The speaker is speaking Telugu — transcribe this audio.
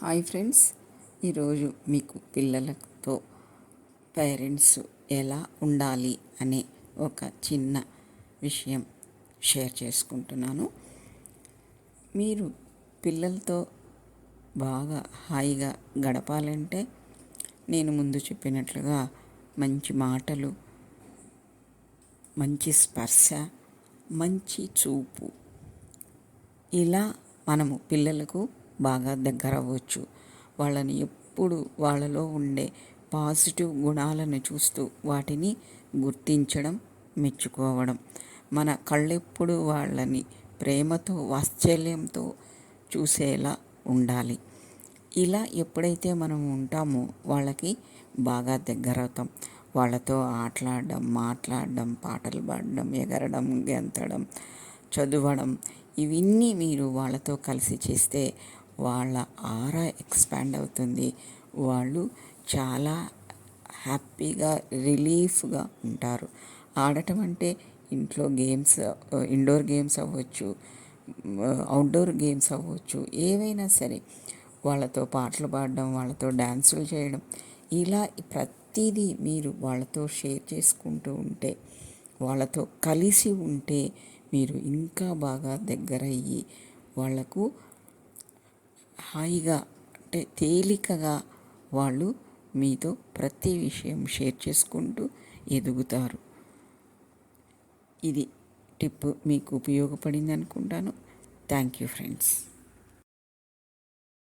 హాయ్ ఫ్రెండ్స్, ఈరోజు మీకు పిల్లలతో పేరెంట్స్ ఎలా ఉండాలి అనే ఒక చిన్న విషయం షేర్ చేసుకుంటున్నాను. మీరు పిల్లలతో బాగా హాయిగా గడపాలంటే నేను ముందు చెప్పినట్లుగా మంచి మాటలు, మంచి స్పర్శ, మంచి చూపు, ఇలా మనము పిల్లలకు బాగా దగ్గర అవ్వచ్చు. వాళ్ళని ఎప్పుడు వాళ్ళలో ఉండే పాజిటివ్ గుణాలను చూస్తూ వాటిని గుర్తించడం, మెచ్చుకోవడం. మన కళ్ళెప్పుడు వాళ్ళని ప్రేమతో, వాత్సల్యంతో చూసేలా ఉండాలి. ఇలా ఎప్పుడైతే మనం ఉంటామో వాళ్ళకి బాగా దగ్గర అవుతాం. వాళ్ళతో ఆటలాడడం, మాట్లాడడం, పాటలు పాడడం, ఎగరడం, గెంతడం, చదవడం, ఇవన్నీ మీరు వాళ్ళతో కలిసి చేస్తే వాళ్ళ ఆరా ఎక్స్పాండ్ అవుతుంది. వాళ్ళు చాలా హ్యాపీగా, రిలీఫ్గా ఉంటారు. ఆడటం అంటే ఇంట్లో గేమ్స్, ఇండోర్ గేమ్స్ అవ్వచ్చు, అవుట్డోర్ గేమ్స్ అవ్వచ్చు, ఏవైనా సరే వాళ్ళతో పాటలు పాడడం, వాళ్ళతో డ్యాన్సులు చేయడం, ఇలా ప్రతిదీ మీరు వాళ్ళతో షేర్ చేసుకుంటూ ఉంటే, వాళ్ళతో కలిసి ఉంటే మీరు ఇంకా బాగా దగ్గరయ్యి వాళ్లకు హాయిగా, అంటే తేలికగా వాళ్ళు మీతో ప్రతి విషయం షేర్ చేసుకుంటూ ఎదుగుతారు. ఇది టిప్ మీకు ఉపయోగపడింది అనుకుంటాను. Thank you friends.